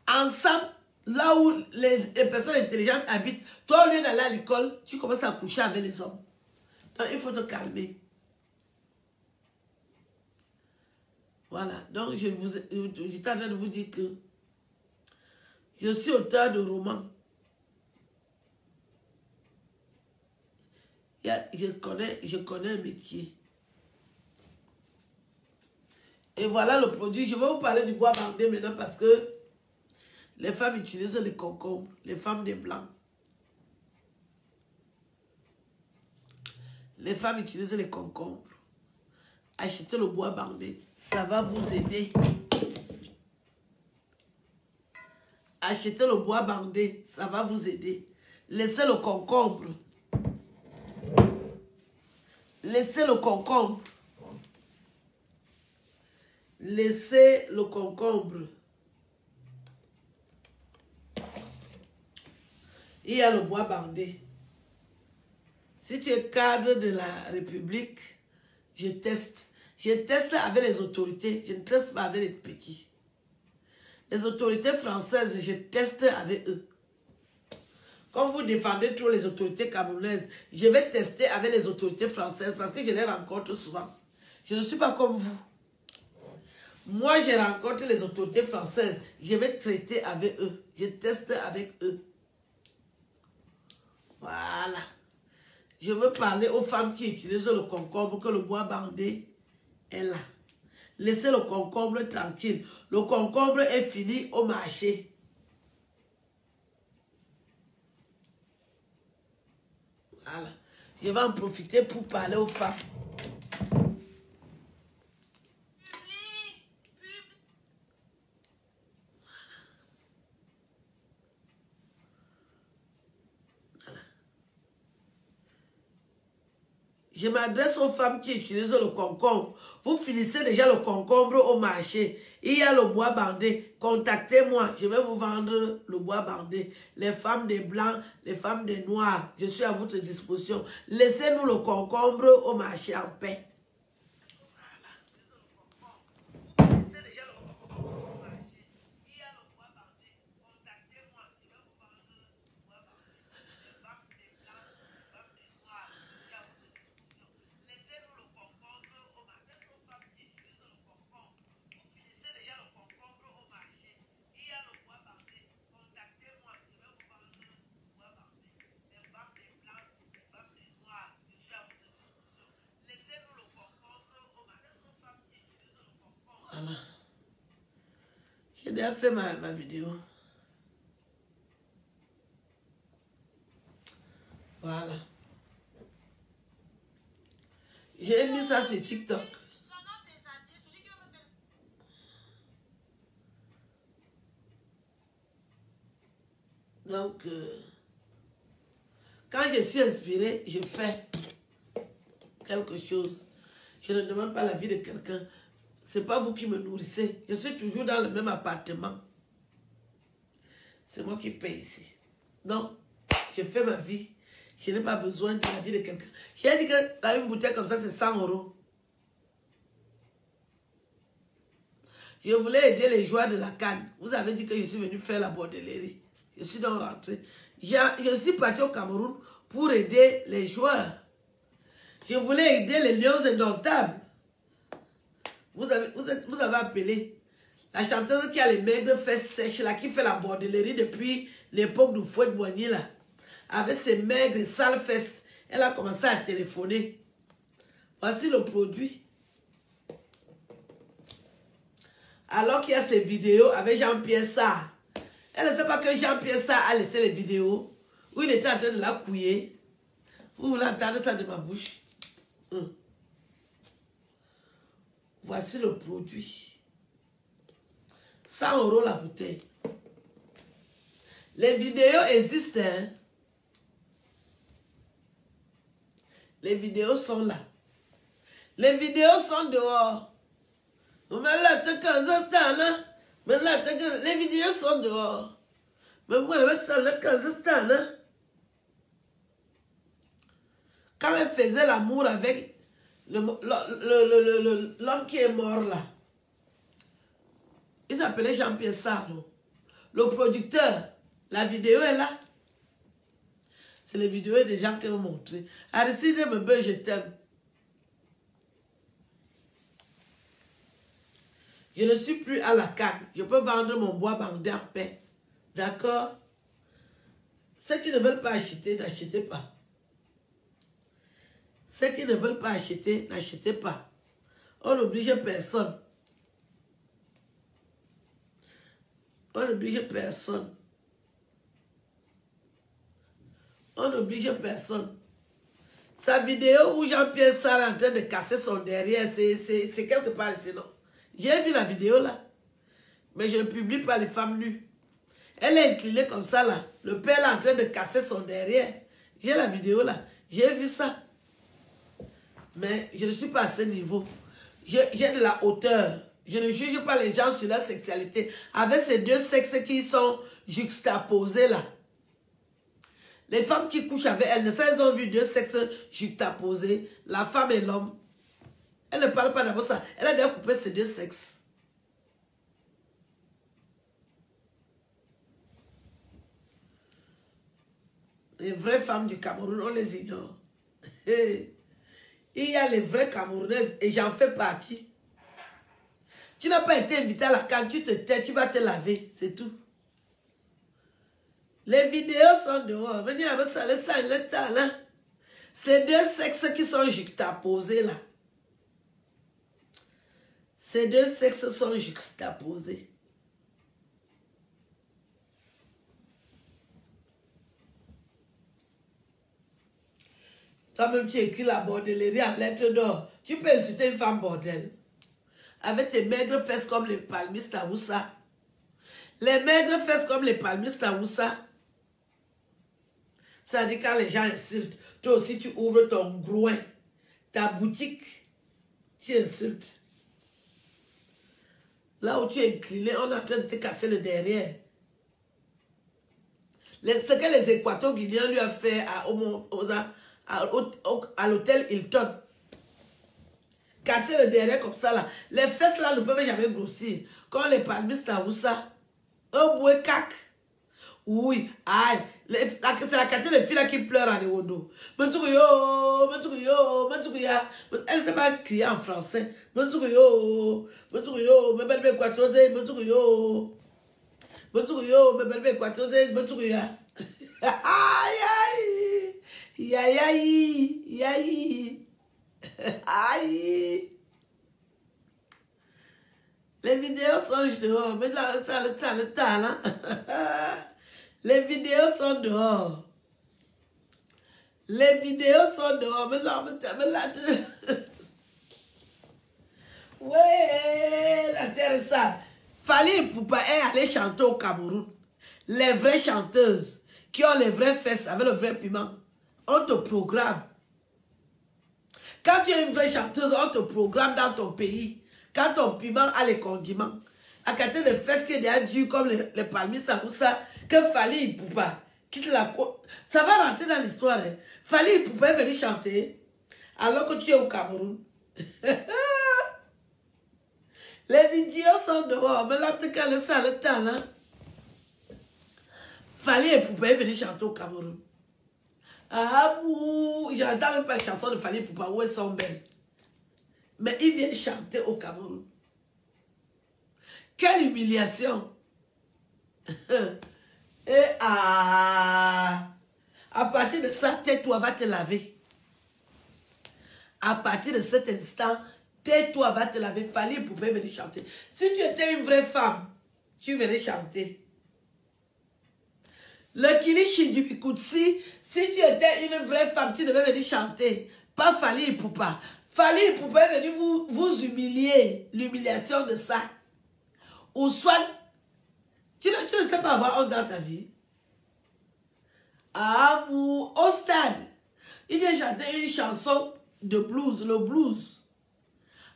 ensemble, là où les personnes intelligentes habitent, toi, au lieu d'aller à l'école, tu commences à coucher avec les hommes. Donc, il faut te calmer. Voilà. Donc, j'étais en train de vous dire que je suis auteur de romans. Je connais un métier. Et voilà le produit. Je vais vous parler du bois bandé maintenant parce que les femmes utilisent les concombres, les femmes des blancs. Les femmes utilisent les concombres. Achetez le bois bandé, ça va vous aider. Achetez le bois bandé, ça va vous aider. Laissez le concombre. Laissez le concombre. Laissez le concombre. Il y a le bois bandé. Si tu es cadre de la République, je teste. Je teste avec les autorités. Je ne teste pas avec les petits. Les autorités françaises, je teste avec eux. Comme vous défendez trop les autorités camerounaises, je vais tester avec les autorités françaises parce que je les rencontre souvent. Je ne suis pas comme vous. Moi, je rencontre les autorités françaises. Je vais traiter avec eux. Je teste avec eux. Voilà. Je veux parler aux femmes qui utilisent le concombre, que le bois bandé est là. Laissez le concombre tranquille. Le concombre est fini au marché. Voilà. Je vais en profiter pour parler aux femmes. Je m'adresse aux femmes qui utilisent le concombre. Vous finissez déjà le concombre au marché. Il y a le bois bandé. Contactez-moi. Je vais vous vendre le bois bandé. Les femmes des blancs, les femmes des noirs. Je suis à votre disposition. Laissez-nous le concombre au marché en paix. Vous finissez déjà le concombre au marché. Il y a le bois bandé. Contactez-moi. Je vais vous vendre le bois bandé. Les femmes des blancs, les femmes des noirs. Je suis à votre disposition. Laissez-nous le concombre au marché. Aux femmes qui utilisent le concombre. Vous finissez déjà le concombre au marché. Il y a le bois bandé. Contactez-moi. Je vais vous vendre le bois bandé. Les femmes des blancs, les femmes des noirs. Je suis à votre disposition. Laissez-nous le concombre au marché. Aux femmes qui utilisent le concombre. Voilà. J'ai déjà fait ma vidéo. Voilà. J'ai mis ça sur TikTok. Donc, quand je suis inspirée, je fais quelque chose. Je ne demande pas l'avis de quelqu'un. Ce n'est pas vous qui me nourrissez. Je suis toujours dans le même appartement. C'est moi qui paye ici. Donc, je fais ma vie. Je n'ai pas besoin de l'avis de quelqu'un. J'ai dit que une bouteille comme ça, c'est 100 €. Je voulais aider les joueurs de la CAN. Vous avez dit que je suis venu faire la bordellerie. Je suis donc rentré. Je suis parti au Cameroun pour aider les joueurs. Je voulais aider les lions indomptables. Vous avez appelé la chanteuse qui a les maigres fesses sèches, là, qui fait la bordellerie depuis l'époque du Fouet de Boigny, là. Avec ses maigres et sales fesses, elle a commencé à téléphoner. Voici le produit. Alors qu'il y a ces vidéos avec Jean-Pierre Sarr. Elle ne sait pas que Jean-Pierre Sarr a laissé les vidéos où il était en train de la couiller. Vous voulez entendre ça de ma bouche? Voici le produit. 100 € la bouteille. Les vidéos existent, hein? Les vidéos sont là. Les vidéos sont dehors. Les vidéos sont dehors. Mais moi, quand elle faisait l'amour avec l'homme qui est mort là, il s'appelait Jean-Pierre Sarr. le producteur, la vidéo est là. C'est les vidéos des gens qui vont montrer. Aristide Mbembe, je t'aime. Je ne suis plus à la canne. Je peux vendre mon bois bandé en paix. D'accord? Ceux qui ne veulent pas acheter, n'achetez pas. Ceux qui ne veulent pas acheter, n'achetez pas. On n'oblige personne. On n'oblige personne. On n'oblige personne. Sa vidéo où Jean-Pierre Sarr est en train de casser son derrière, c'est quelque part ici, non? J'ai vu la vidéo là. Mais je ne publie pas les femmes nues. Elle est inclinée comme ça là. Le père est en train de casser son derrière. J'ai la vidéo là. J'ai vu ça. Mais je ne suis pas à ce niveau. J'ai de la hauteur. Je ne juge pas les gens sur leur sexualité. Avec ces deux sexes qui sont juxtaposés là. Les femmes qui couchent avec elles, elles ont vu deux sexes juxtaposés. La femme et l'homme. Elle ne parle pas d'abord ça. Elle a déjà coupé ces deux sexes. Les vraies femmes du Cameroun, on les ignore. Il y a les vraies Camerounaises et j'en fais partie. Tu n'as pas été invité à la canne, tu te tais, tu vas te laver, c'est tout. Les vidéos sont dehors. Venez avec ça, le talent. Ces deux sexes qui sont juxtaposés là. Ces deux sexes sont juxtaposés. Toi-même, tu écris la bordellerie en lettres d'or. Tu peux insulter une femme bordel. Avec tes maigres fesses comme les palmistes à Oussa. Les maigres fesses comme les palmistes à Oussa. Ça dit quand les gens insultent, toi aussi tu ouvres ton groin, ta boutique, tu insultes. Là où tu es incliné, on est en train de te casser le derrière. Ce que les Équato-Guinéens lui ont fait à l'hôtel Hilton. Casser le derrière comme ça là. Les fesses là ne peuvent jamais grossir. Comme les palmistes à Oussa. Un bouet cac. Oui, aïe. C'est la quantité de filles là qui pleurent en Ewondo. Elle ne sait pas crier en français. Aïe, aïe. Aïe. Les vidéos sont dehors. Mais là, ça le talent. Les vidéos sont dehors. Les vidéos sont dehors. Mais là, ouais, la terre est sale. Fally Ipupa est allé chanter au Cameroun. Les vraies chanteuses qui ont les vraies fesses avec le vrai piment, on te programme. Quand tu es une vraie chanteuse, on te programme dans ton pays. Quand ton piment a les condiments. À côté de fesses qui est déjà dures comme les palmistes à Oussa, que Fally Ipupa quitte la côte. Ça va rentrer dans l'histoire. Hein. Fally Ipupa est venu chanter alors que tu es au Cameroun. Les vidéos sont dehors. Mais là, tu as le talent. Fally Ipupa est venu chanter au Cameroun. Ah, je n'entends même pas les chansons de Fally Ipupa où elles sont belles. Mais il vient chanter au Cameroun. Quelle humiliation! Et à partir de ça, tais-toi, va te laver. À partir de cet instant, tais-toi, va te laver. Fally Ipupa venir chanter. Si tu étais une vraie femme, tu venais chanter. Le Kilishi du Bikutsi, si tu étais une vraie femme, tu devais venir chanter. Pas Fally Ipupa. Fally Ipupa est venu vous humilier. L'humiliation de ça. Ou soit, tu ne sais pas avoir honte dans ta vie. Amour, au stade, il vient chanter une chanson de blues, le blues.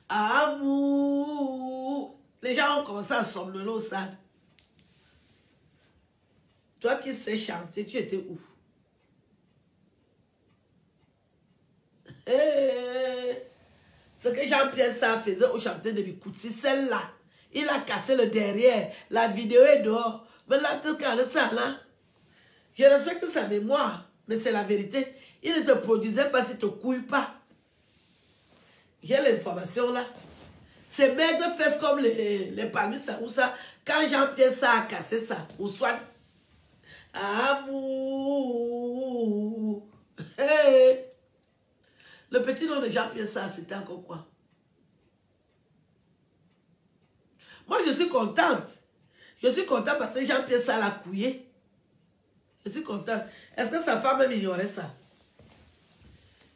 Amour. Les gens ont commencé à somnoler au stade. Toi qui sais chanter, tu étais où? Ce que Jean-Pierre Sarr faisait au chanteur de Bikutsi, celle-là, Il a cassé le derrière. La vidéo est dehors. Mais là, tout ça là. Je respecte sa mémoire, mais c'est la vérité. Il ne te produisait pas s'il ne te couille pas. J'ai l'information là. Ces maigres fesses comme les palmistes ou ça, quand Jean-Pierre ça a cassé ça, ou soit amour. Hey. Le petit nom de Jean-Pierre ça, c'était encore quoi? Moi, je suis contente. Je suis contente parce que Jean-Pierre ça l'a couillé. Je suis contente. Est-ce que sa femme même ignorait ça?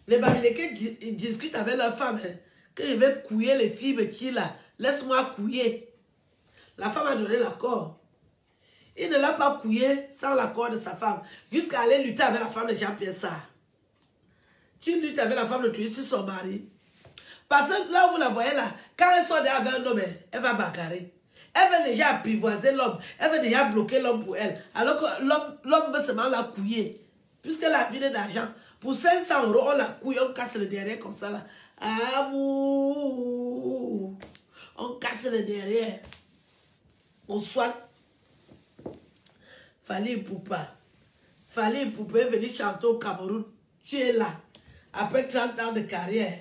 Les Bamilekés discutent avec leur femme. Hein, que je vais couiller les filles petits là. Laisse-moi couiller. La femme a donné l'accord. Il ne l'a pas couillé sans l'accord de sa femme. Jusqu'à aller lutter avec la femme de Jean-Pierre Sarr. Tu luttes avec la femme de tuer sur son mari. Parce que là où vous la voyez là, quand elle sort avec un homme, elle va bagarrer. Elle veut déjà apprivoiser l'homme. Elle veut déjà bloquer l'homme pour elle. Alors que l'homme veut seulement la couiller. Puisqu'elle a vidé d'argent. Pour 500 €, on la couille, on casse le derrière comme ça là. Amour. On casse le derrière. On soigne. Fally Ipupa. Fally Ipupa est venu chanter au Cameroun. Tu es là. Après 30 ans de carrière.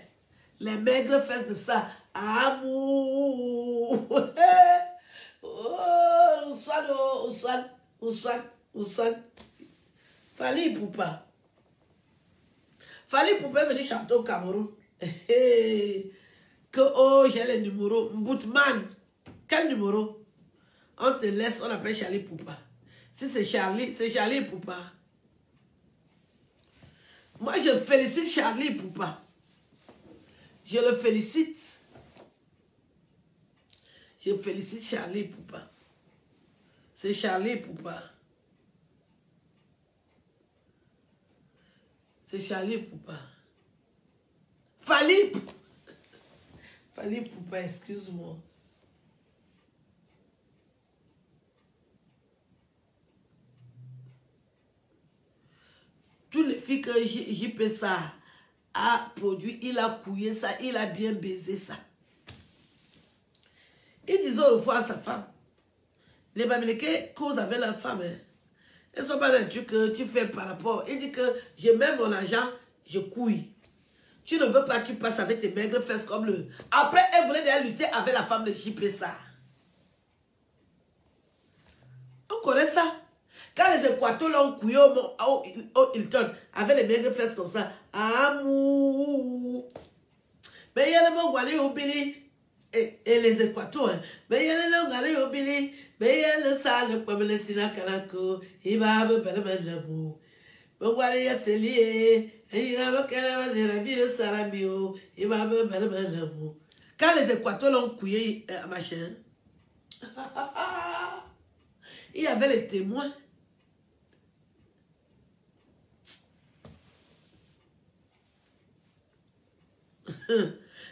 Les maigres fesses de ça. Amour. Oh, on soigne. Fally Ipupa. Fally Ipupa est venu chanter au Cameroun. Que oh, j'ai les numéros. Mboutman. Quel numéro? On te laisse, on appelle Charlie Ipupa. Si c'est Charlie Ipupa. Moi, je félicite Charlie Ipupa. Je le félicite. Je félicite Charlie Ipupa. C'est Charlie Ipupa. C'est Charlie Ipupa. Fally Ipupa. Fally Ipupa, excuse-moi. Toutes les filles que JP Sarr a produit, il a couillé ça, il a bien baisé ça. Il disait autrefois à sa femme, les Bamilekés causent avec leur femme. Hein. Elles ne sont pas des trucs que tu fais par rapport. Il dit que je mets mon argent, je couille. Tu ne veux pas, tu passes avec tes maigres fesses comme le... Après, elle voulait d'ailleurs lutter avec la femme de JP Sarr. On connaît ça. Quand les Équateurs l'ont couillé au Hilton, avec les maigres fesses comme ça, amour. Mais il y a le mot Wally Obili et les Équateurs. Mais il y a le Wally Obili, mais il y a le sale comme le Sinakanako, il va me faire l'amour. Mais Wally a c'est lié, et il a me fait la vie de Sarabio, il va me faire l'amour. Quand les Équateurs l'ont couillé, machin, il y avait les témoins.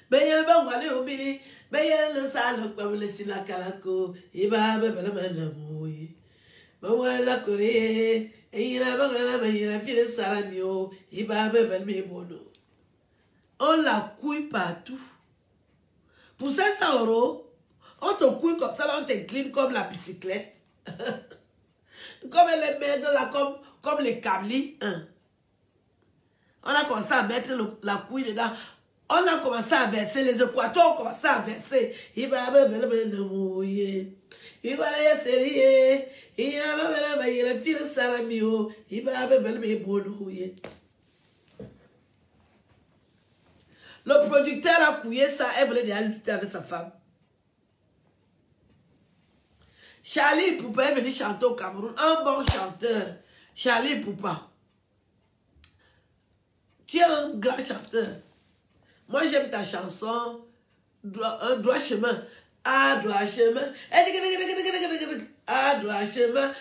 Mais il y a le Wally Obili, mais il y a le sale comme le Sinakanako, il va me faire l'amour. Mais voilà la Corée. Et il a fait le salamio, il va me mes monos. On la couille partout. Pour 500 €, on te couille comme ça, là, on t'incline comme la bicyclette. Comme les maigres là, comme les câblis. Hein. On a commencé à mettre la couille dedans. On a commencé à verser, les Équateurs ont commencé à verser. Il va me mouiller. Il va essayer. Il a fait le salamio. Il va me mouiller. Le producteur a couillé ça. Elle voulait déjà lutter avec sa femme. Charlie Ipupa est venu chanter au Cameroun. Un bon chanteur. Charlie Ipupa. Tu es un grand chanteur. Moi, j'aime ta chanson, un droit chemin. À droit chemin. À droit chemin.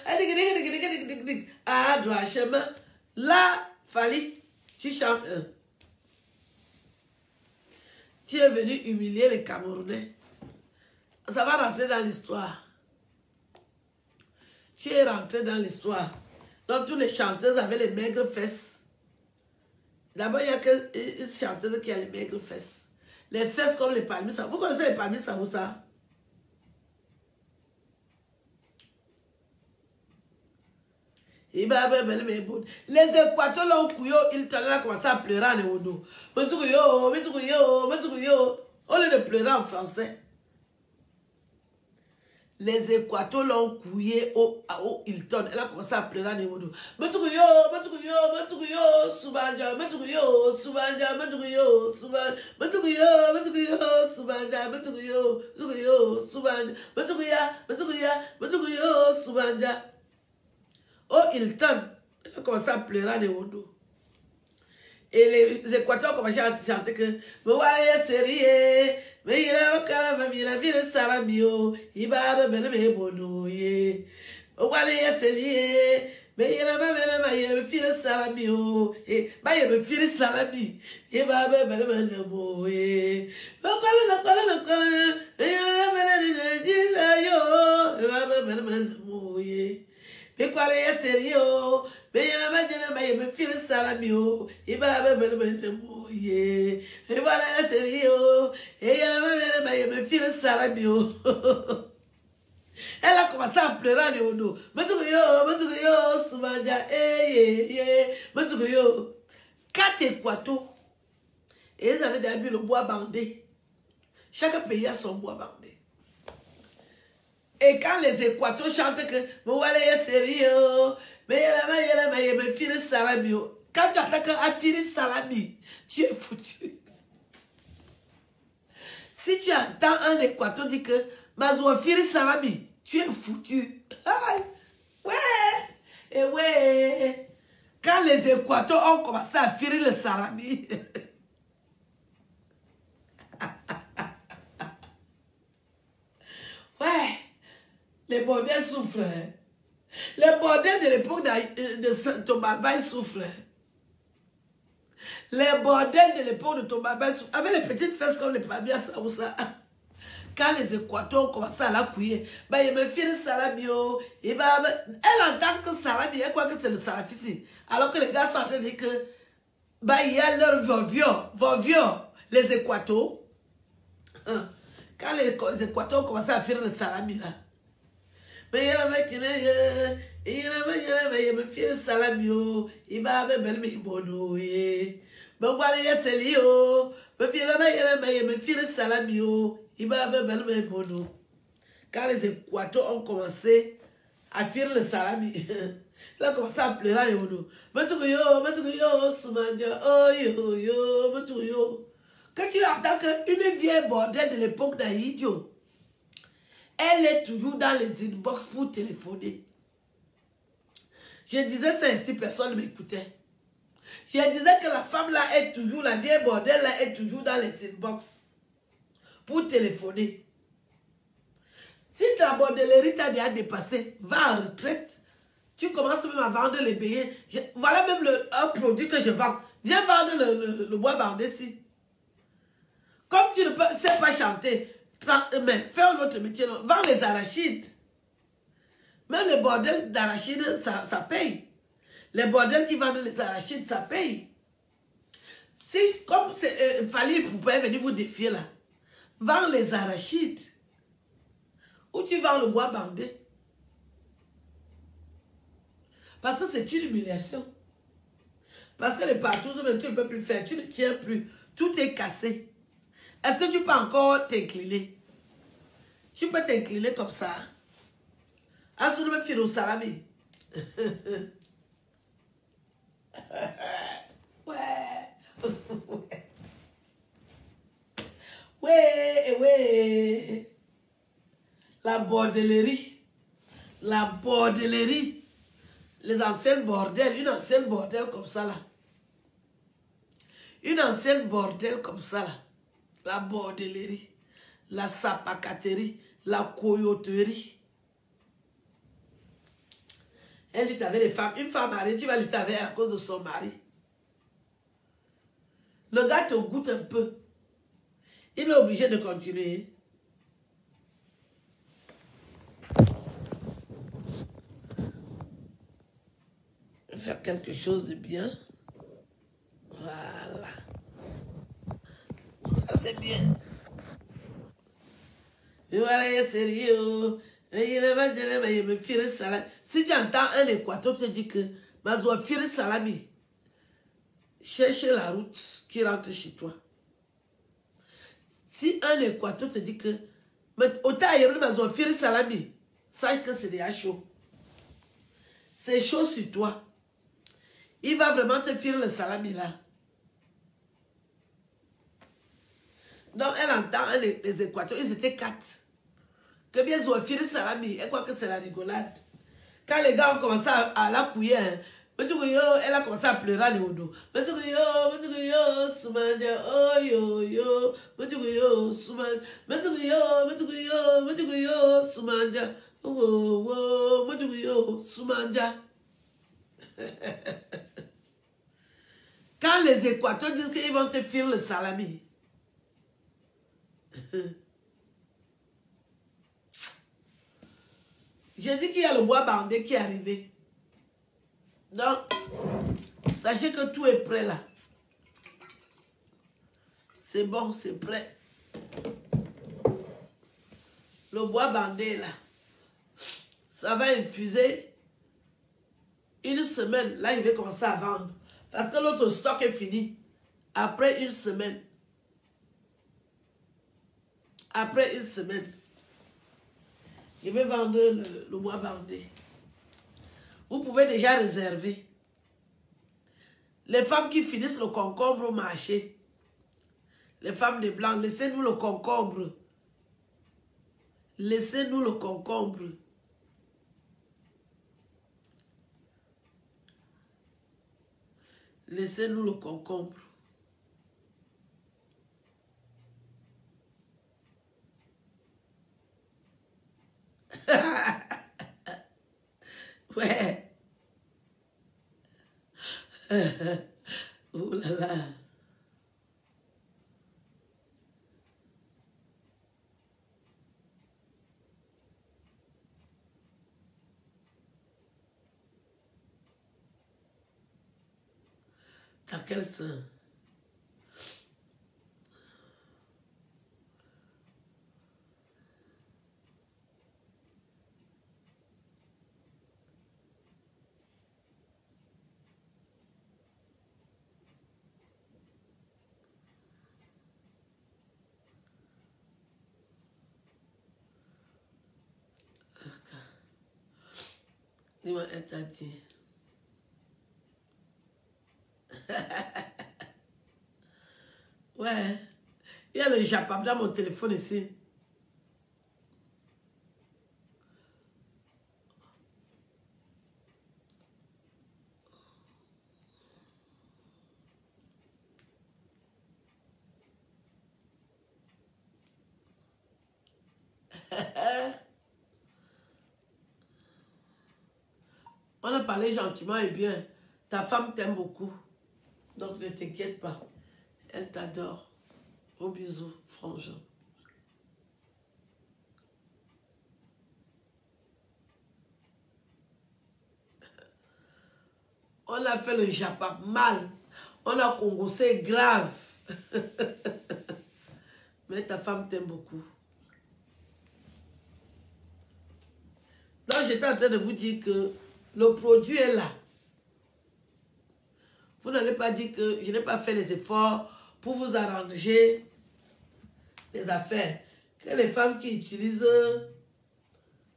À droit chemin. Là, Fally, tu chantes un. Tu es venu humilier les Camerounais. Ça va rentrer dans l'histoire. Tu es rentré dans l'histoire. Donc, tous les chanteuses avaient les maigres fesses. D'abord, il n'y a qu'une chanteuse qui a les maigres fesses. Les fesses comme les palmistes. Vous connaissez les palmistes, ça? Les Équateurs là, ils ont commencé à pleurer en Ewodo. Au lieu de pleurer en français. Les Équateurs l'ont couillé au Hilton. Elle a commencé à pleurer en Ewodo. Subanja, Subanja. Oh, Hilton, elle a commencé à pleurer en Ewodo. Et les Équateurs ont commencé à chanter que me voilà sérieux, mais il a la vie de Saramio, il va me bonouiller. Me voilà sérieux, mais il a la vie de Saramio, et me file Salami, il va me bonouiller. Et quoi les sérieux, mais il y a me file Salamio, il va me mouiller. Et voilà les sérieux, et il y a me file Salamio. Elle a commencé à pleurer à Léono. Matouyo, Soumanja, Matouyo. 4 Équateurs. Et ils avaient d'habitude le bois bandé. Chaque pays a son bois bandé. Et quand les Équateurs chantent que voilà sérieux, mais il me file salami. Quand tu attaques à filer salami, tu es foutu. Si tu entends un Équateur dire que Mazoua file salami, tu es foutu. Aïe, ouais, et ouais. Quand les Équateurs ont commencé à filer le salami, ouais. Les bordels souffrent. Les bordels de l'époque de Thomas Bay souffrent. Les bordels de l'époque de Thomas Bay souffrent. Avec les petites fesses comme les palmiers à Saoussa. Quand les Équateurs ont commencé à la couiller, bah, il me fait le salamio. Elle entend que salami, elle croit que c'est le salafissi. Alors que les gars sont en train de dire que bah, il y a leur vovio, les Équateurs. Quand les Équateurs ont commencé à faire le salami là. Mais il y a un mec qui me fait le salamio, il m'a me bono, mais voilà, il y a Célio, me fait le salamio, il m'a me bono. Quand les Équateurs ont commencé à faire le salami, il a commencé à pleurer les bono. Matouyo, Soumanja, oh yo, Matouyo. Quand tu entends qu'une vieille bordelle de l'époque d'Aïdio, elle est toujours dans les inbox pour téléphoner. Je disais ça ici, personne ne m'écoutait. Je disais que la femme là est toujours, la vieille bordelle là est toujours dans les inbox pour téléphoner. Si ta bordellerie t'a déjà dépassé, va en retraite. Tu commences même à vendre les billets. Voilà même un produit que je vends. Viens vendre le bois bandé ici. Comme tu ne sais pas chanter, mais fais un autre métier, vends les arachides. Même les bordels d'arachides, ça paye. Les bordels qui vendent les arachides, ça paye. Si, comme Fali pouvait venir vous défier là, vends les arachides. Ou tu vends le bois bandé. Parce que c'est une humiliation. Parce que les partous, tu ne peux plus faire, tu ne tiens plus. Tout est cassé. Est-ce que tu peux encore t'incliner? Tu peux t'incliner comme ça. Est-ce que tu peux faire au salami? Ouais. Ouais. La bordellerie. La bordellerie. Les anciennes bordels. Une ancienne bordel comme ça là. Une ancienne bordel comme ça là. La bordellerie, la sapacaterie, la coyoterie. Elle lutte avec les femmes. Une femme mariée, tu vas lutter avec elle à cause de son mari. Le gars te goûte un peu. Il est obligé de continuer. Faire quelque chose de bien. Voilà. C'est bien. Mais voilà, il est sérieux. Si tu entends un Équateur, tu te dis que Mazoua Firi Salami, cherche la route qui rentre chez toi. Si un Équateur te dit que autant ailleurs Mazoua Firi Salami, sache que c'est déjà chaud. C'est chaud sur toi. Il va vraiment te filer le salami là. Donc elle entend les Équateurs, ils étaient 4. Que bien ils ont filé le salami, elle croit que c'est la rigolade. Quand les gars ont commencé à la couiller, hein, elle a commencé à pleurer à l'eau. Soumania, oh yo yo, Soumania, Soumania, oh, Soumania. Quand les Équateurs disent qu'ils vont te filer le salami, j'ai dit qu'il y a le bois bandé qui est arrivé. Donc, sachez que tout est prêt là. C'est bon, c'est prêt. Le bois bandé là, ça va infuser une semaine. Là, il va commencer à vendre. Parce que l'autre stock est fini. Après une semaine. Après une semaine. Je vais vendre le bois bandé. Vous pouvez déjà réserver. Les femmes qui finissent le concombre au marché. Les femmes de blanc, laissez-nous le concombre. Laissez-nous le concombre. Laissez-nous le concombre. Ouais. Oh là là. T'as quel sein? Dis-moi, elle t'a dit. Ouais. Il y a le Japon dans mon téléphone ici. On a parlé gentiment et bien. Ta femme t'aime beaucoup. Donc ne t'inquiète pas. Elle t'adore. Gros bisous, frangin. On a fait le Japon mal. On a congossé grave. Mais ta femme t'aime beaucoup. Donc j'étais en train de vous dire que le produit est là. Vous n'allez pas dire que je n'ai pas fait les efforts pour vous arranger les affaires. Que les femmes qui utilisent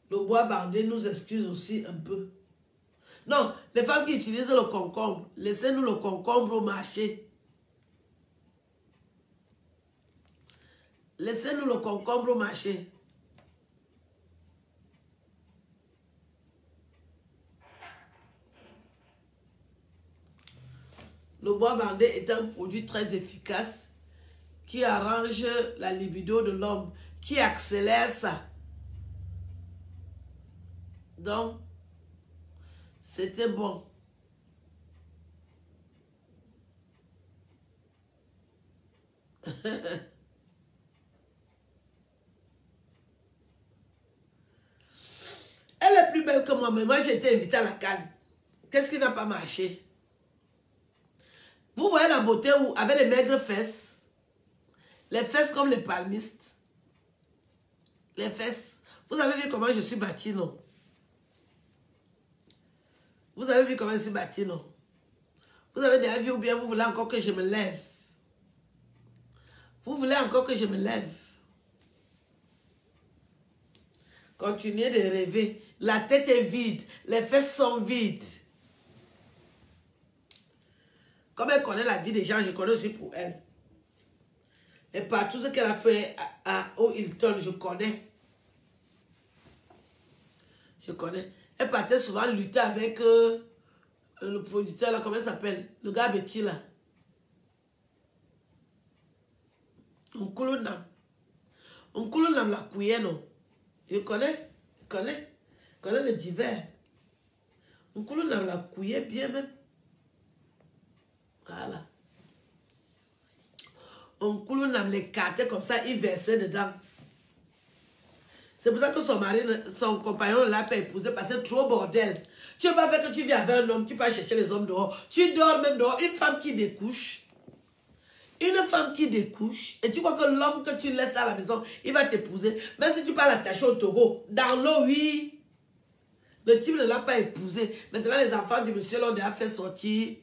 le bois bandé nous excusent aussi un peu. Non, les femmes qui utilisent le concombre, laissez-nous le concombre au marché. Laissez-nous le concombre au marché. Le bois bandé est un produit très efficace qui arrange la libido de l'homme, qui accélère ça. Donc, c'était bon. Elle est plus belle que moi, mais moi j'ai été invitée à la Cannes. Qu'est-ce qui n'a pas marché? Vous voyez la beauté où, avec les maigres fesses comme les palmistes. Les fesses. Vous avez vu comment je suis bâtie, non? Vous avez vu comment je suis bâtie, non? Vous avez déjà vu ou bien vous voulez encore que je me lève? Vous voulez encore que je me lève? Continuez de rêver. La tête est vide. Les fesses sont vides. Comme elle connaît la vie des gens, je connais aussi pour elle. Et par tout ce qu'elle a fait au Hilton, je connais. Je connais. Elle partait souvent lutter avec le producteur, là, comment il s'appelle? Le gars Betty, là. Unkulunam. Unkulunam la couillée, non? Je connais. Je connais le divers. Unkulunam la couillée bien même. Voilà. Unkulunam les cartait comme ça, il versait dedans. C'est pour ça que son compagnon ne l'a pas épousé parce que c'est trop bordel. Tu ne peux pas faire que tu vis avec un homme, tu peux chercher les hommes dehors. Tu dors même dehors. Une femme qui découche. Une femme qui découche. Et tu crois que l'homme que tu laisses à la maison, il va t'épouser. Même si tu peux l'attacher au taureau. Dans l'eau, oui. Le type ne l'a pas épousé. Maintenant, les enfants du monsieur l'ont déjà fait sortir.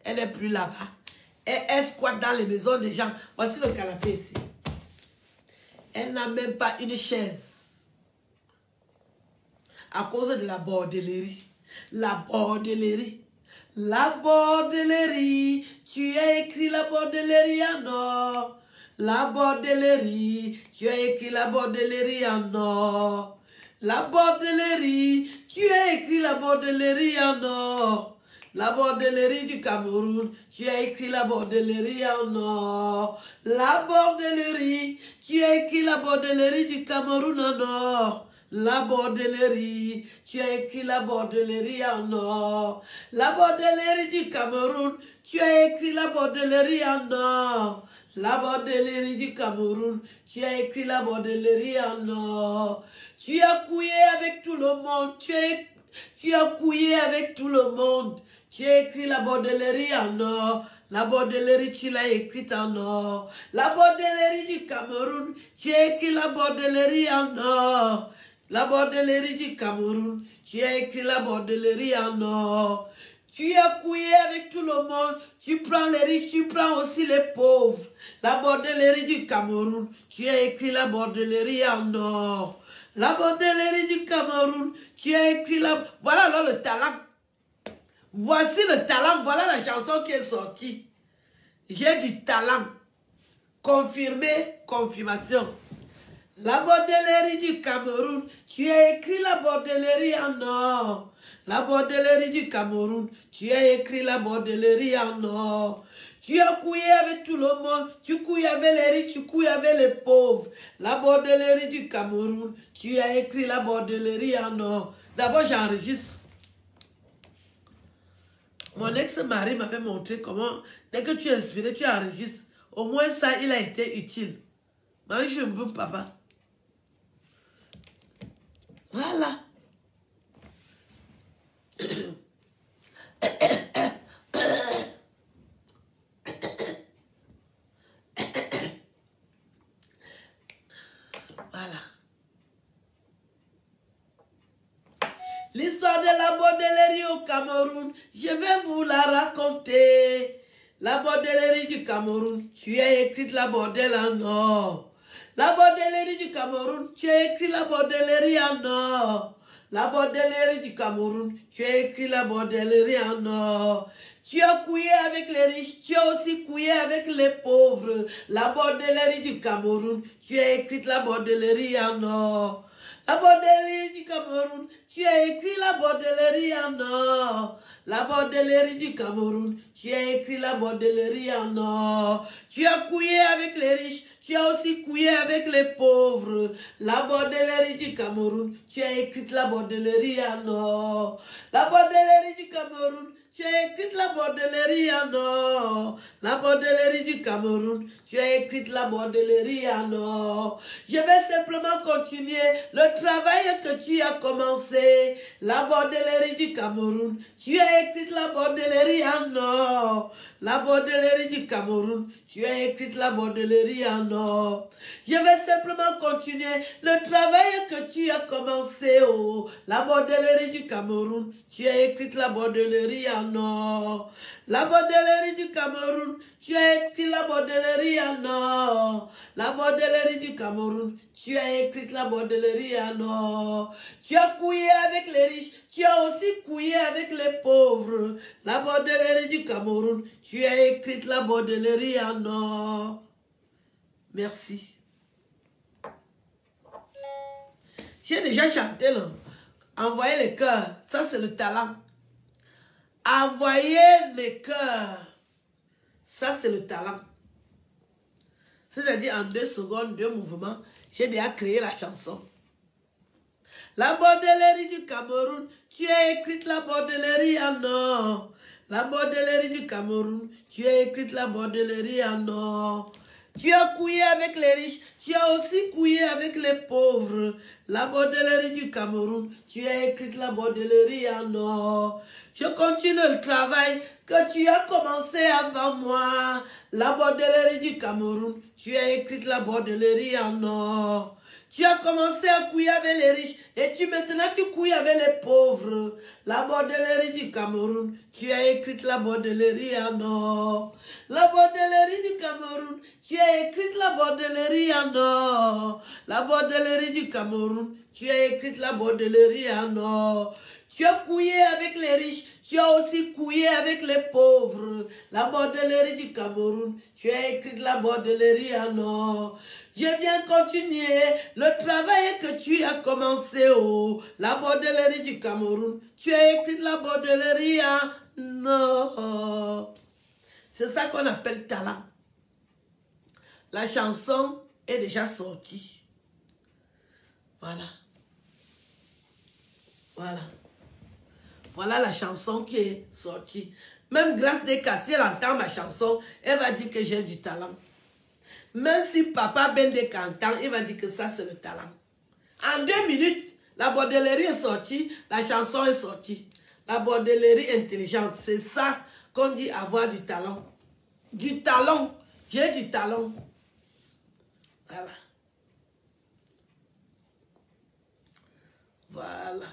Elle n'est plus là-bas. Et elle squatte dans les maisons des gens. Voici le canapé ici. Elle n'a même pas une chaise. À cause de la bordellerie. La bordellerie. La bordellerie. Tu as écrit la bordellerie en or. La bordellerie. Tu as écrit la bordellerie en or. La bordellerie. Tu as écrit la bordellerie en or. La bordellerie du Cameroun, tu as écrit la bordellerie en or. La bordellerie, tu as écrit la bordellerie du Cameroun en or. La bordellerie, tu as écrit la bordellerie en or. La bordellerie du Cameroun, tu as écrit la bordellerie en or. La bordellerie du Cameroun, tu as écrit la bordellerie en or. Tu as couillé avec tout le monde, tu as couillé avec tout le monde. Tu as écrit la bordellerie en or. La bordellerie, tu l'as écrite en or. La bordellerie du Cameroun, tu as écrit la bordellerie en or. La bordellerie du Cameroun, tu as écrit la bordellerie en or. Tu as couillé avec tout le monde. Tu prends les riches, tu prends aussi les pauvres. La bordellerie du Cameroun, tu as écrit la bordellerie en or. La bordellerie du Cameroun, tu as écrit la... Voilà alors le talent. Voici le talent, voilà la chanson qui est sortie. J'ai du talent. Confirmé, confirmation. La bordellerie du Cameroun, tu as écrit la bordellerie en or. La bordellerie du Cameroun, tu as écrit la bordellerie en or. Tu as couillé avec tout le monde, tu couilles avec les riches, tu couilles avec les pauvres. La bordellerie du Cameroun, tu as écrit la bordellerie en or. D'abord, j'enregistre. Mon ex-mari m'avait montré comment, dès que tu es inspiré, tu enregistres. Au moins ça, il a été utile. Moi, je suis un bon papa. Voilà. Voilà. L'histoire de la bordellerie au Cameroun, je vais vous la raconter. La bordellerie du Cameroun, tu as écrit la bordelle en or. La bordellerie du Cameroun, tu as écrit la bordellerie en or. La bordellerie du Cameroun, tu as écrit la bordellerie en or. Tu as couillé avec les riches, tu as aussi couillé avec les pauvres. La bordellerie du Cameroun, tu as écrit la bordellerie en or. La bordellerie du Cameroun, tu as écrit la bordellerie en or. La bordellerie du Cameroun, tu as écrit la bordellerie en or. Tu as couillé avec les riches, tu as aussi couillé avec les pauvres. La bordellerie du Cameroun, tu as écrit la bordellerie en or. La bordellerie du Cameroun, tu as écrit la bordellerie en or. La bordellerie du Cameroun, tu as écrit la bordellerie en or. Je vais simplement continuer le travail que tu as commencé. La bordellerie du Cameroun, tu as écrit la bordellerie en or. La bordellerie du Cameroun, tu as écrit la bordellerie en non. Je vais simplement continuer le travail que tu as commencé. Oh, la bordellerie du Cameroun. Tu as écrit la bordellerie en or. La bordellerie du Cameroun. Tu as écrit la bordellerie en or. La bordellerie du Cameroun. Tu as écrit la bordellerie en or. Tu as couillé avec les riches. Tu as aussi couillé avec les pauvres. La bordellerie du Cameroun. Tu as écrit la bordellerie en or. Merci. J'ai déjà chanté là. Envoyez les cœurs. Ça, c'est le talent. Envoyez mes cœurs. Ça, c'est le talent. C'est-à-dire, en 2 secondes, 2 mouvements, j'ai déjà créé la chanson. La bordellerie du Cameroun, tu as écrit la bordellerie en or. La bordellerie du Cameroun, tu as écrit la bordellerie en or. Tu as couillé avec les riches, tu as aussi couillé avec les pauvres. La bordellerie du Cameroun, tu as écrit la bordellerie en or. Je continue le travail que tu as commencé avant moi. La bordellerie du Cameroun, tu as écrit la bordellerie en or. Tu as commencé à couiller avec les riches et maintenant tu couilles avec les pauvres. La bordellerie du Cameroun, tu as écrit la bordellerie en or. La bordellerie du Cameroun, tu as écrit la bordellerie en or. La bordellerie du Cameroun, tu as écrit la bordellerie en or. Tu as couillé avec les riches, tu as aussi couillé avec les pauvres. La bordellerie du Cameroun, tu as écrit la bordellerie en or. Je viens continuer le travail que tu as commencé. Oh, la bordellerie du Cameroun, tu as écrit la bordellerie en or. C'est ça qu'on appelle talent. La chanson est déjà sortie. Voilà. Voilà. Voilà la chanson qui est sortie. Même Grâce Deka, si elle entend ma chanson, elle va dire que j'ai du talent. Même si Papa Bendeka entend, il va dire que ça c'est le talent. En 2 minutes, la bordellerie est sortie, la chanson est sortie. La bordellerie intelligente, c'est ça qu'on dit avoir du talent. Du talent, j'ai du talent. Voilà. Voilà.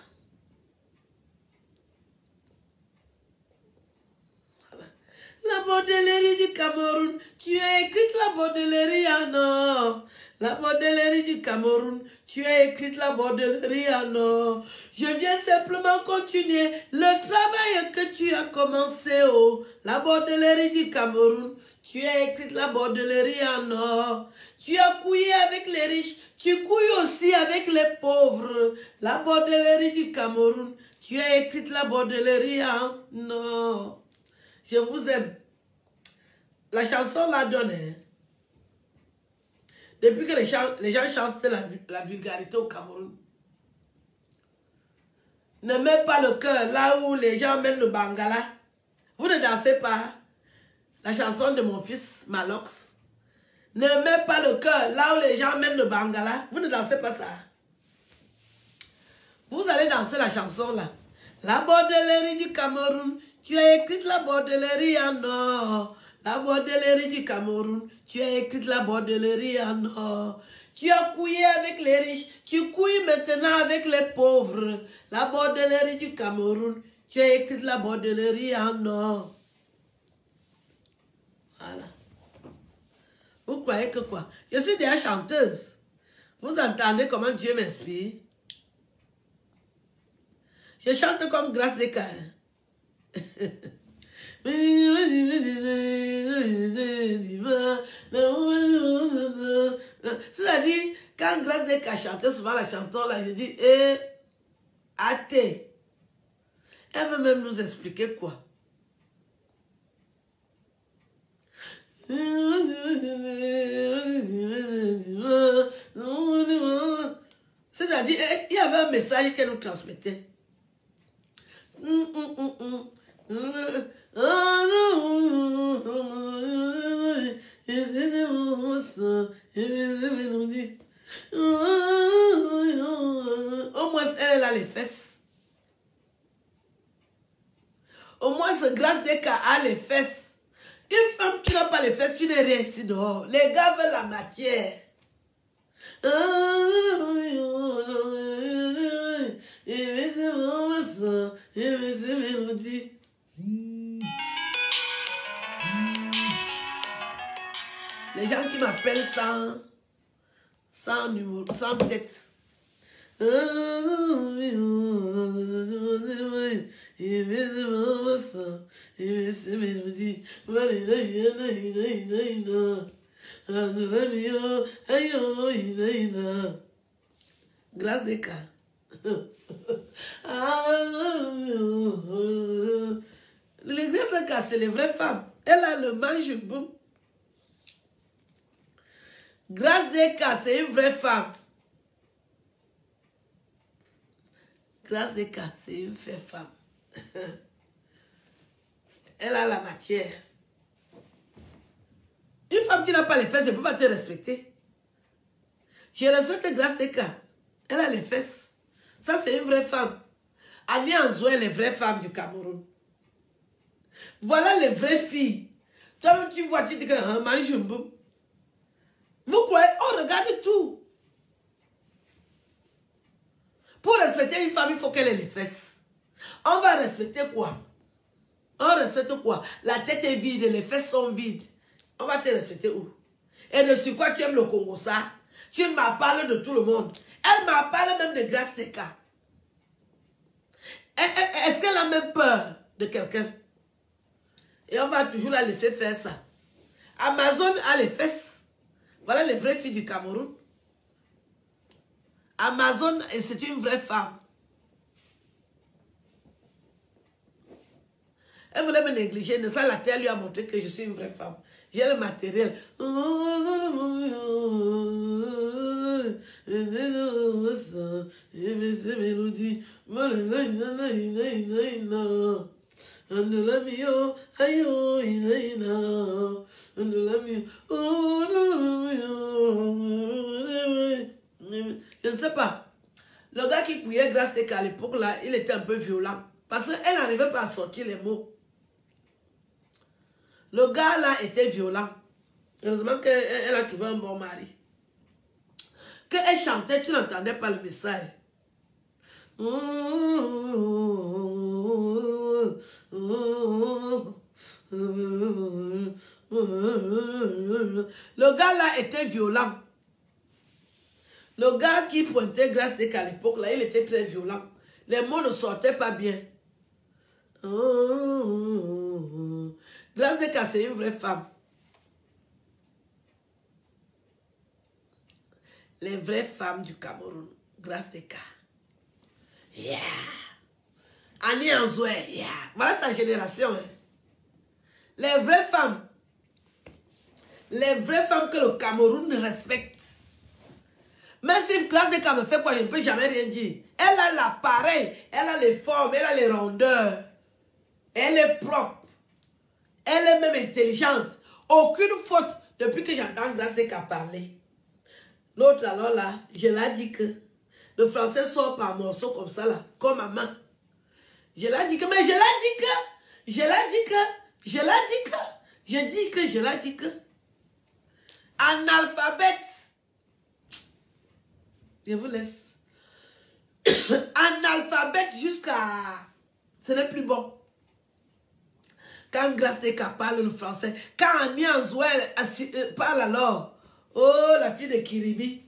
La bordellerie du Cameroun, tu as écrit la bordellerie en or. La bordellerie du Cameroun, tu as écrit la bordellerie en or. Je viens simplement continuer le travail que tu as commencé. Oh, la bordellerie du Cameroun, tu as écrit la bordellerie en or. Tu as couillé avec les riches, tu couilles aussi avec les pauvres. La bordellerie du Cameroun, tu as écrit la bordellerie en or. Je vous aime. La chanson la donne. Hein. Depuis que les gens chantent la vulgarité au Cameroun. Ne mets pas le cœur là où les gens mènent le bangala. Vous ne dansez pas. La chanson de mon fils Malox. Ne mets pas le cœur là où les gens mènent le bangala. Vous ne dansez pas ça. Vous allez danser la chanson là. La bordellerie du Cameroun, tu as écrit la bordellerie en or. La bordellerie du Cameroun, tu as écrit la bordellerie en or. Tu as couillé avec les riches, tu couilles maintenant avec les pauvres. La bordellerie du Cameroun, tu as écrit la bordellerie en or. Voilà. Vous croyez que quoi? Je suis déjà chanteuse. Vous entendez comment Dieu m'inspire? Je chante comme Grâce Deka. C'est-à-dire, quand Grâce Deka chantait souvent la chanson, là, je dis, athée. Elle veut même nous expliquer quoi. C'est-à-dire, il y avait un message qu'elle nous transmettait. Au moins, elle a les fesses. Au moins, ce Grâce Deka a les fesses. Une femme qui n'a pas les fesses, tu n'es rien ici dehors. Les gars veulent la matière. Les gens qui m'appellent sans numéro, sans tête. Grâce à Eka. Les Grâce à Eka, c'est les vraies femmes. Elle a le manche boum. Grâce Eka, c'est une vraie femme. Grâce Eka, c'est une vraie femme. Elle a la matière. Une femme qui n'a pas les fesses, elle ne peut pas te respecter. Je respecte Grâce Eka. Elle a les fesses. Ça, c'est une vraie femme. Annie Anzoué, les vraies femmes du Cameroun. Voilà les vraies filles. Toi, tu vois, tu dis que mange un boum. Vous croyez, on regarde tout. Pour respecter une femme, il faut qu'elle ait les fesses. On va respecter quoi? On respecte quoi? La tête est vide, les fesses sont vides. On va te respecter où? Et de sur quoi tu aimes le Congo, ça? Tu m'as parlé de tout le monde. Elle m'a parlé même de Grâce Eka. Est-ce qu'elle a même peur de quelqu'un? Et on va toujours la laisser faire ça. Amazon a les fesses. Voilà les vraies filles du Cameroun. Amazon, c'est une vraie femme. Elle voulait me négliger. Ça, la terre lui a montré que je suis une vraie femme. J'ai le matériel. Je ne sais pas. Le gars qui couillait Grâce Eka à l'époque, là, il était un peu violent. Parce qu'elle n'arrivait pas à sortir les mots. Le gars là était violent. Heureusement qu'elle a trouvé un bon mari. Quand elle chantait, tu n'entendais pas le message. Le gars là était violent. Le gars qui pointait Grâce Eka à l'époque, là, il était très violent. Les mots ne sortaient pas bien. Grâce Eka, c'est une vraie femme. Les vraies femmes du Cameroun. Grâce Eka. Yeah. Annie Anzoué. Yeah. Voilà ta génération. Hein. Les vraies femmes. Les vraies femmes que le Cameroun respecte. Même si Grâce Eka me fait quoi, je ne peux jamais rien dire. Elle a l'appareil, elle a les formes, elle a les rondeurs. Elle est propre. Elle est même intelligente. Aucune faute depuis que j'entends Grâce Eka parler. L'autre alors là, je l'ai dit que le français sort par morceaux comme ça là, comme maman. Je l'ai dit que, mais je l'ai dit que, je l'ai dit que, je l'ai dit que, je dis que, je l'ai dit que. Analphabète. Je vous laisse. Analphabète jusqu'à... Ce n'est plus bon. Quand Grâce Eka parle le français, quand Annie Anzoué parle alors, oh, la fille de Kiribi,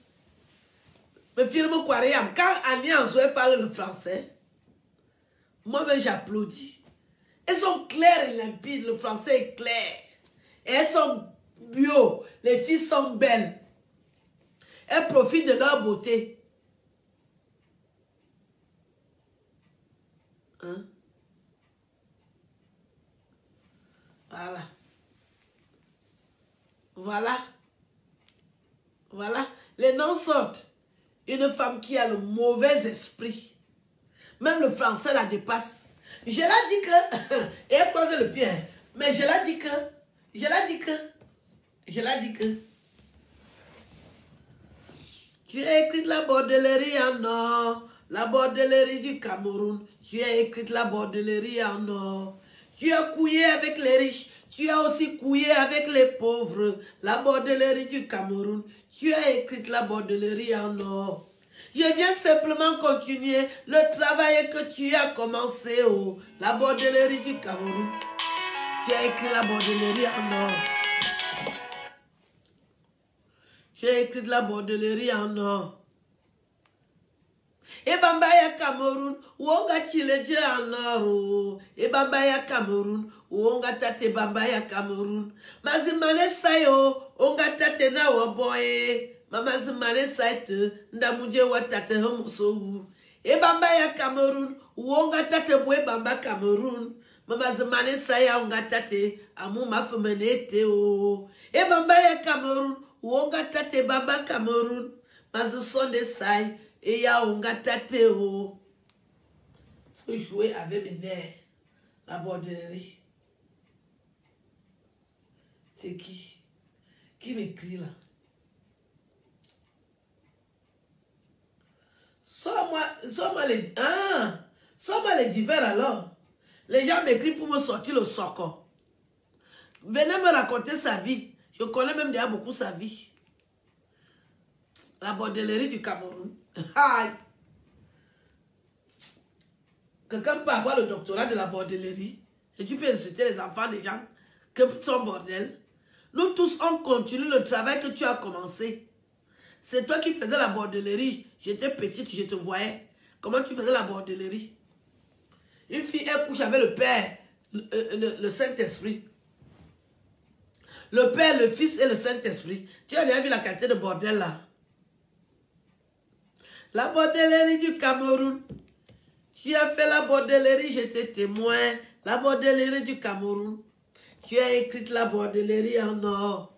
me filme Kwariam, quand Annie Anzoué parle le français, moi-même j'applaudis. Elles sont claires et limpides, le français est clair. Et elles sont bio, les filles sont belles. Elles profitent de leur beauté. Hein? Voilà. Voilà. Voilà. Les noms sortent. Une femme qui a le mauvais esprit. Même le français la dépasse. Je l'ai dit que... Et elle croise le pied. Mais je l'ai dit que... Je l'ai dit que... Je l'ai dit que... Tu as écrit la bordellerie en or. La bordellerie du Cameroun. Tu as écrit la bordellerie en or. Tu as couillé avec les riches. Tu as aussi couillé avec les pauvres. La bordellerie du Cameroun. Tu as écrit la bordellerie en or. Je viens simplement continuer le travail que tu as commencé. Oh, la bordellerie du Cameroun. Tu as écrit la bordellerie en or. Tu as écrit la bordellerie en or. Et Bambaya Cameroun, Wonga Chileje en or. Et Bambaya Cameroun, Wonga Tate Bambaya Cameroun. Mazimane Sayo, Onga Tate na waboye. Mamazimane Saite, Ndamuje Watate Homoso. Et Bambaya Cameroun, Wonga Tate Bwe Bamba Cameroun. Mamazimane Saya Onga Tate, Amuma Femenete o. Et Bambaya Cameroun, Wonga Tate Bamba Cameroun. Mazusonde Sai. Et ya onga tate o. Faut jouer avec mes nerfs. La bordellerie. C'est qui? Qui m'écrit là? Sors-moi les... Ah! Sors-moi les divers alors. Les gens m'écrivent pour me sortir le socor. Venez me raconter sa vie. Je connais même déjà beaucoup sa vie. La bordellerie du Cameroun. Aïe! Quelqu'un peut avoir le doctorat de la bordellerie et tu peux insulter les enfants des gens que sont bordel. Nous tous, on continue le travail que tu as commencé. C'est toi qui faisais la bordellerie. J'étais petite, je te voyais. Comment tu faisais la bordellerie? Une fille, elle couche avec le Père, le Saint-Esprit. Le Père, le Fils et le Saint-Esprit. Tu as déjà vu la qualité de bordel là? La bordellerie du Cameroun. Tu as fait la bordellerie, j'étais témoin. La bordellerie du Cameroun. Tu as écrit la bordellerie en or.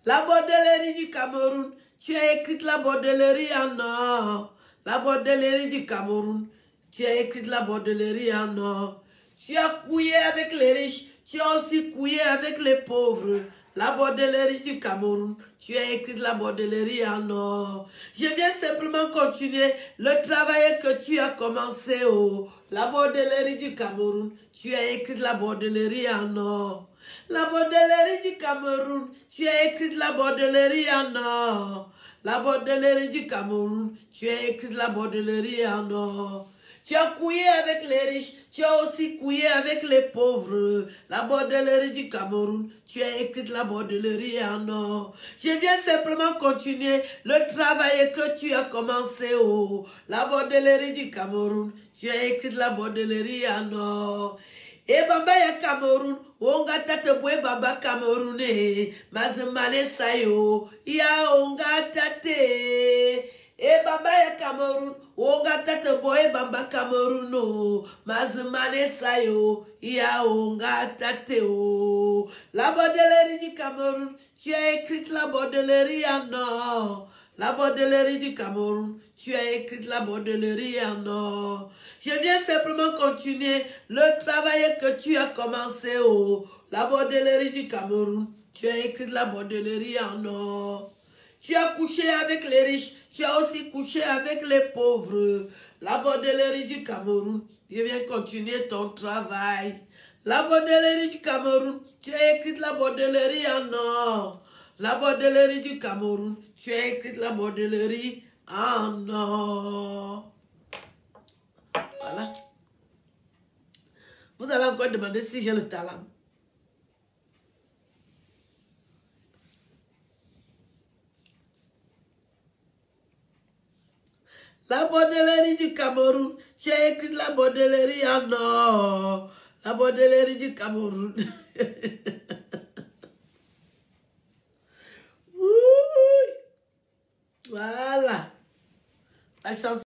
La bordellerie du Cameroun. Tu as écrit la bordellerie en or. La bordellerie du Cameroun. Tu as écrit la bordellerie en or. Tu as couillé avec les riches. Tu as aussi couillé avec les pauvres. La bordellerie du Cameroun. Tu as écrit la bordellerie en or. Je viens simplement continuer le travail que tu as commencé. Oh, la bordellerie du Cameroun. Tu as écrit la bordellerie en or. La bordellerie du Cameroun. Tu as écrit la bordellerie en or. La bordellerie du Cameroun. Tu as écrit la bordellerie en or. Tu as couillé avec les riches. Tu as aussi couillé avec les pauvres. La bordellerie du Cameroun. Tu as écrit la bordellerie en or. Je viens simplement continuer le travail que tu as commencé. Oh, la bordellerie du Cameroun. Tu as écrit la bordellerie en or. Et Bambaya Cameroun. Onga tate bwe baba Cameroun. Mazemane sayo. Ya onga tate. Et Bambaya Cameroun. Onga tate boy bamba Cameroun o. Mazumane sayo. Ya onga tate o. La bordellerie du Cameroun. Tu as écrit la bordellerie en or. La bordellerie du Cameroun. Tu as écrit la bordellerie en or. Je viens simplement continuer le travail que tu as commencé au. La bordellerie du Cameroun. Tu as écrit la bordellerie en or. Tu as couché avec les riches. Tu as aussi couché avec les pauvres. La bordellerie du Cameroun. Tu viens continuer ton travail. La bordellerie du Cameroun. Tu as écrit la bordellerie en or. La bordellerie du Cameroun. Tu as écrit la bordellerie en or. Voilà. Vous allez encore demander si j'ai le talent. La bordellerie du Cameroun. J'ai écrit la bordellerie en or. La bordellerie du Cameroun. Voilà. La chanson.